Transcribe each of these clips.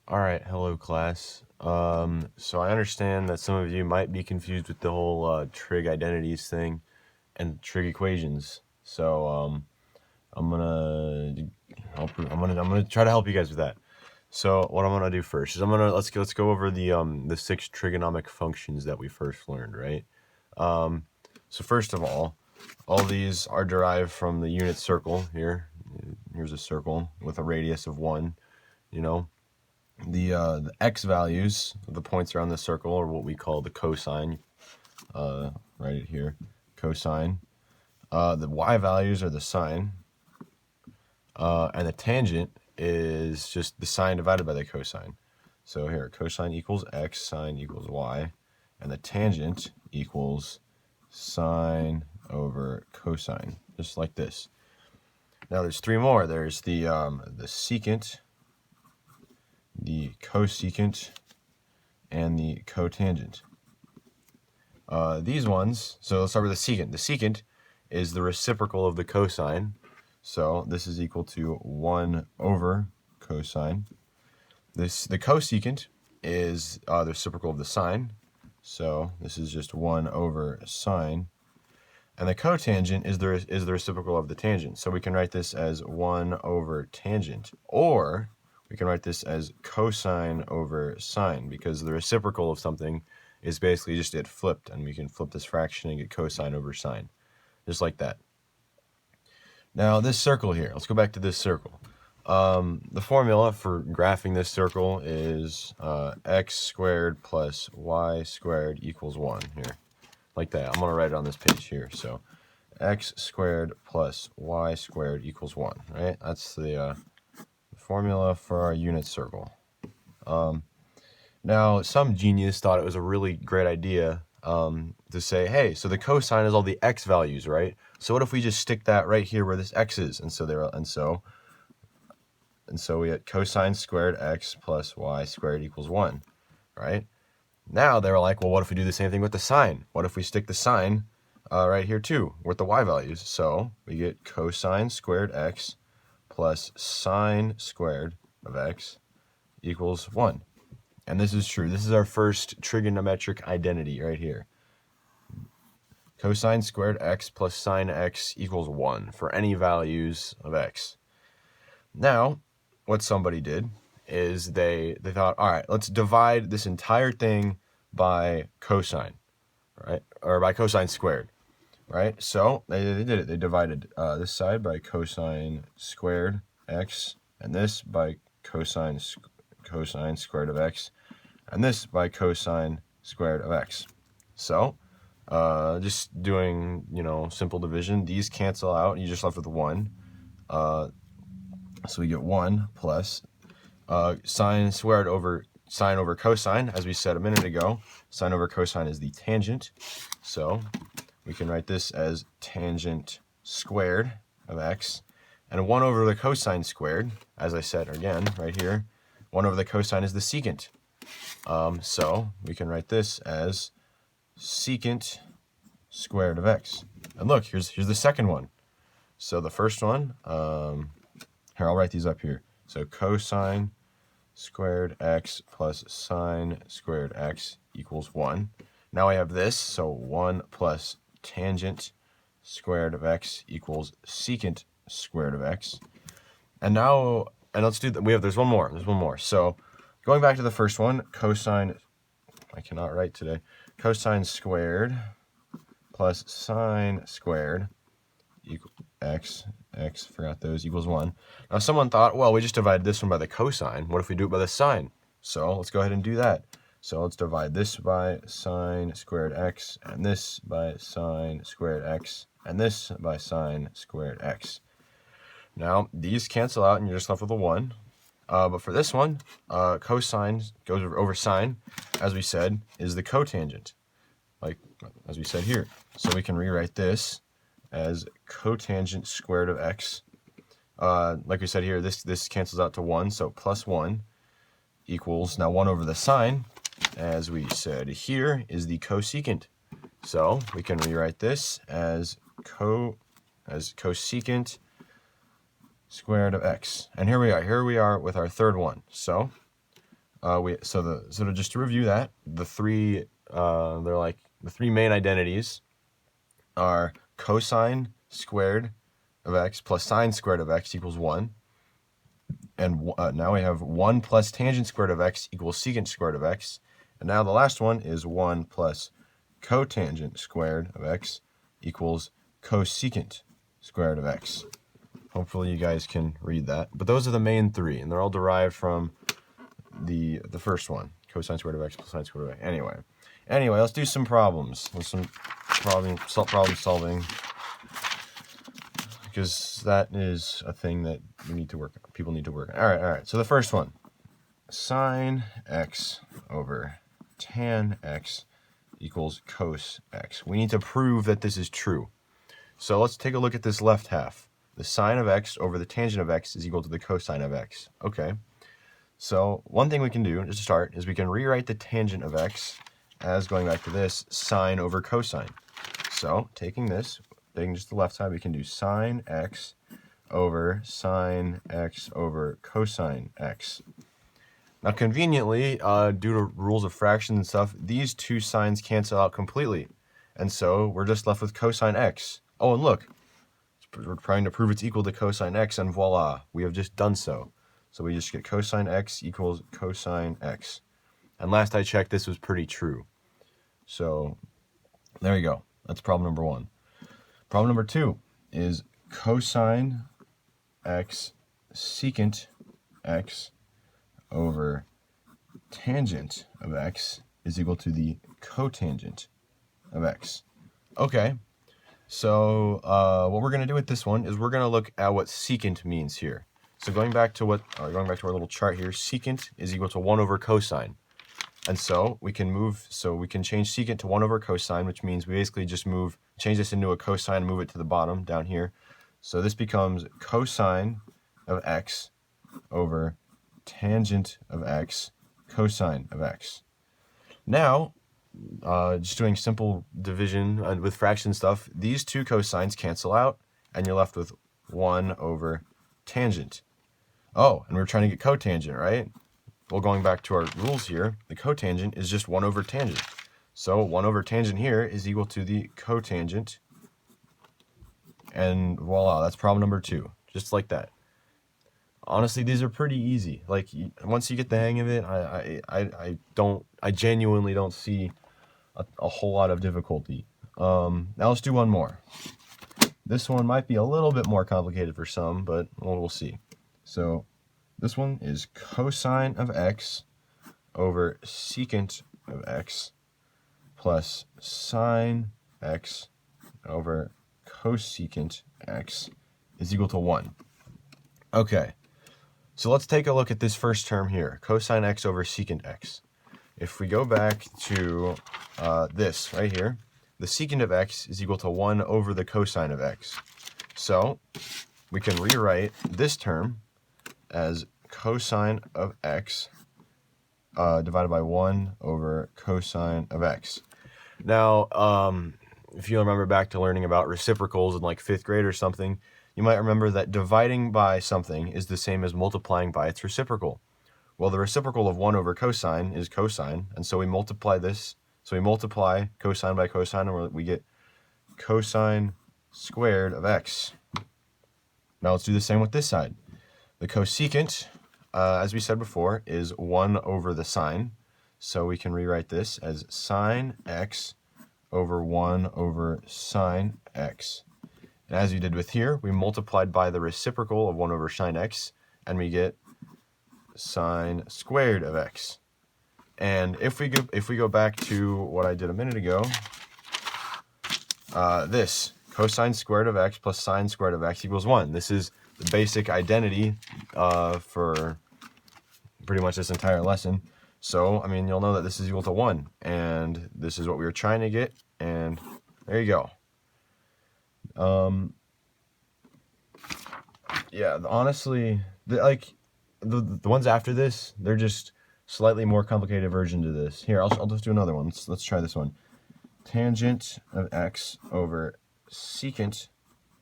All right, hello class. So I understand that some of you might be confused with the whole trig identities thing and trig equations. So I'm gonna I'm gonna try to help you guys with that. So what I'm gonna do first is let's go over the 6 trigonomic functions that we first learned, right? So first of all these are derived from the unit circle here. Here's a circle with a radius of 1, you know. The x values of the points around the circle are what we call the cosine. Write it here, cosine. The y values are the sine, and the tangent is just the sine divided by the cosine. So here, cosine equals x, sine equals y, and the tangent equals sine over cosine, just like this. Now there's 3 more. There's the secant, the cosecant, and the cotangent. These ones, so let's start with the secant. The secant is the reciprocal of the cosine, so this is equal to 1 over cosine. The cosecant is the reciprocal of the sine, so this is just 1 over sine. And the cotangent is the reciprocal of the tangent, so we can write this as 1 over tangent, or we can write this as cosine over sine, because the reciprocal of something is basically just it flipped, and we can flip this fraction and get cosine over sine, just like that. Now this circle here, let's go back to this circle. The formula for graphing this circle is x squared plus y squared equals 1 here, like that. I'm going to write it on this page here. So x squared plus y squared equals 1, right? That's the formula for our unit circle. Now, some genius thought it was a really great idea to say, hey, so the cosine is all the x values, right? So what if we just stick that right here where this x is? And so we get cosine squared x plus y squared equals 1, right? Now they were like, well, what if we do the same thing with the sine? What if we stick the sine right here too with the y values? So we get cosine squared x plus sine squared of x equals 1. And this is true. This is our first trigonometric identity right here. Cosine squared x plus sine x equals 1 for any values of x. Now, what somebody did is they thought, all right, let's divide this entire thing by cosine, right? Or by cosine squared, right? So they did it. They divided this side by cosine squared x, and this by cosine squared of x, and this by cosine squared of x. So just doing, simple division, these cancel out, and you just left with 1. So we get 1 plus sine squared over sine over cosine, as we said a minute ago. Sine over cosine is the tangent, so we can write this as tangent squared of x. And 1 over the cosine squared, as I said again right here, 1 over the cosine is the secant. So we can write this as secant squared of x. And look, here's the second one. So the first one, here, I'll write these up here. So cosine squared x plus sine squared x equals 1. Now I have this, so 1 plus tangent squared of x equals secant squared of x. And let's do that. There's one more. So going back to the first one, cosine, I cannot write today, cosine squared plus sine squared equal x, forgot those, equals 1. Now someone thought, well, we just divided this one by the cosine. What if we do it by the sine? So let's go ahead and do that. So let's divide this by sine squared x, and this by sine squared x, and this by sine squared x. Now these cancel out, and you're just left with a 1. But for this one, cosine goes over sine, as we said, is the cotangent, like as we said here. So we can rewrite this as cotangent squared of x. Like we said here, this cancels out to 1, so plus 1 equals, now 1 over the sine, as we said here, is the cosecant. So we can rewrite this as cosecant squared of x. And here we are with our third one. So just to review that, the three they're like the three main identities are cosine squared of x plus sine squared of x equals 1. And now we have 1 plus tangent squared of x equals secant squared of x. And now the last one is 1 plus cotangent squared of x equals cosecant squared of x. Hopefully you guys can read that. But those are the main three, and they're all derived from the first one, cosine squared of x plus sine squared of x. Anyway, let's do some problems. Problem solving, because that is a thing that people need to work on. All right. So the first one, sine x over tan x equals cos x. We need to prove that this is true. So let's take a look at this left half. The sine of x over the tangent of x is equal to the cosine of x. Okay. So one thing we can do, just to start, is we can rewrite the tangent of x as, going back to this, sine over cosine. So taking just the left side, we can do sine x over cosine x. Now conveniently, due to rules of fractions and stuff, these two signs cancel out completely. And so we're just left with cosine x. Oh, and look, we're trying to prove it's equal to cosine x, and voila, we have just done so. So we just get cosine x equals cosine x. And last I checked, this was pretty true. So there you go. That's problem number 1. Problem number 2 is cosine x secant x over tangent of x is equal to the cotangent of x. Okay, so what we're going to do with this one is we're going to look at what secant means here. So going back to our little chart here, secant is equal to 1 over cosine. And so we can change secant to 1 over cosine, which means we basically just change this into a cosine and move it to the bottom down here. So this becomes cosine of x over tangent of x cosine of x. Now, just doing simple division with fraction stuff, these two cosines cancel out, and you're left with 1 over tangent. Oh, and we're trying to get cotangent, right? Well, going back to our rules here, the cotangent is just 1 over tangent. So 1 over tangent here is equal to the cotangent. And voila, that's problem number 2. Just like that. Honestly, these are pretty easy. Like, once you get the hang of it, I genuinely don't see a whole lot of difficulty. Now let's do one more. This one might be a little bit more complicated for some, but we'll see. So this one is cosine of x over secant of x plus sine x over cosecant x is equal to 1. Okay, so let's take a look at this first term here, cosine x over secant x. If we go back to this right here, the secant of x is equal to 1 over the cosine of x. So we can rewrite this term as cosine of x divided by 1 over cosine of x. Now, if you remember back to learning about reciprocals in like 5th grade or something, you might remember that dividing by something is the same as multiplying by its reciprocal. Well, the reciprocal of 1 over cosine is cosine, and so we multiply this. So we multiply cosine by cosine, and we get cosine squared of x. Now let's do the same with this side. The cosecant, as we said before, is 1 over the sine. So we can rewrite this as sine x over 1 over sine x. And as we did with here, we multiplied by the reciprocal of 1 over sine x, and we get sine squared of x. And if we go back to what I did a minute ago, this cosine squared of x plus sine squared of x equals 1. This is the basic identity for pretty much this entire lesson. So, I mean, you'll know that this is equal to 1, and this is what we were trying to get, and there you go. Yeah, honestly, the ones after this, they're just slightly more complicated version to this. Here, I'll just do another one. Let's try this one. Tangent of x over secant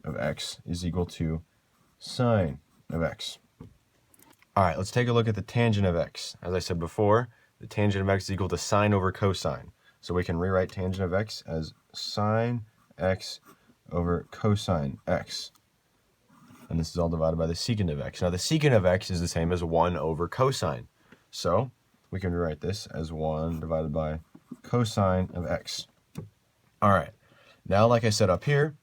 of x is equal to sine of x. All right, let's take a look at the tangent of x. As I said before, the tangent of x is equal to sine over cosine. So we can rewrite tangent of x as sine x over cosine x. And this is all divided by the secant of x. Now the secant of x is the same as 1 over cosine. So we can rewrite this as 1 divided by cosine of x. All right, now like I said up here,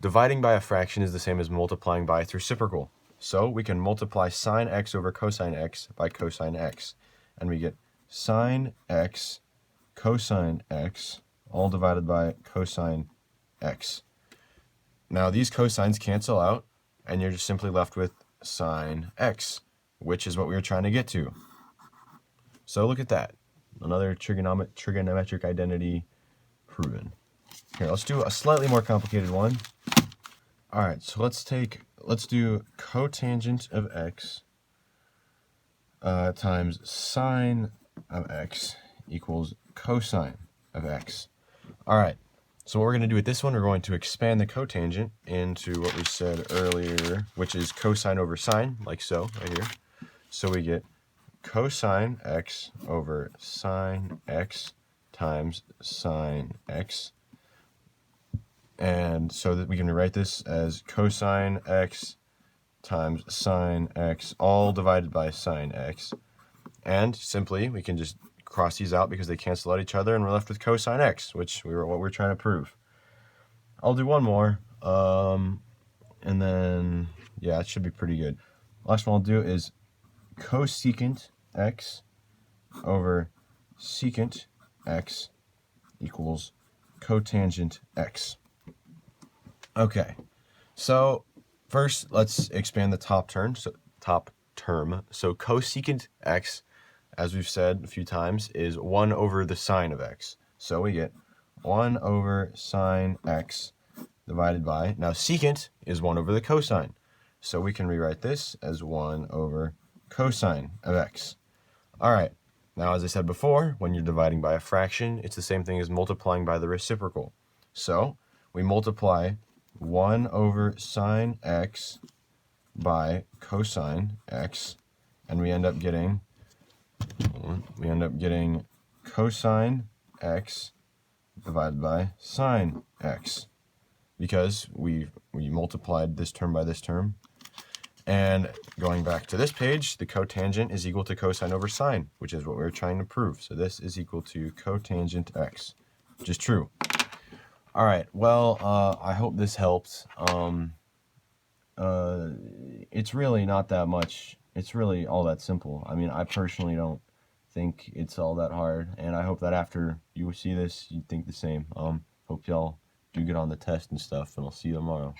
dividing by a fraction is the same as multiplying by its reciprocal. So we can multiply sine x over cosine x by cosine x. And we get sine x cosine x all divided by cosine x. Now these cosines cancel out, and you're just simply left with sine x, which is what we were trying to get to. So look at that. Another trigonometric identity proven. Here, let's do a slightly more complicated one. All right, so let's do cotangent of x times sine of x equals cosine of x. All right, so what we're going to do with this one, we're going to expand the cotangent into what we said earlier, which is cosine over sine, like so, right here. So we get cosine x over sine x times sine x. And so that we can rewrite this as cosine x times sine x all divided by sine x. And simply, we can just cross these out because they cancel out each other, and we're left with cosine x, which what we're trying to prove. I'll do one more, and then, yeah, it should be pretty good. Last one I'll do is cosecant x over secant x equals cotangent x. Okay, so first let's expand the top term. So cosecant x, as we've said a few times, is 1 over the sine of x. So we get 1 over sine x divided by, now secant is 1 over the cosine. So we can rewrite this as 1 over cosine of x. All right, now as I said before, when you're dividing by a fraction, it's the same thing as multiplying by the reciprocal. So we multiply 1 over sine x by cosine x, and we end up getting cosine x divided by sine x, because we multiplied this term by this term. And going back to this page, the cotangent is equal to cosine over sine, which is what we were trying to prove. So this is equal to cotangent x, which is true. All right, well, I hope this helps. It's really not that much. It's really all that simple. I mean, I personally don't think it's all that hard, and I hope that after you see this, you think the same. Hope y'all do good on the test and stuff, and I'll see you tomorrow.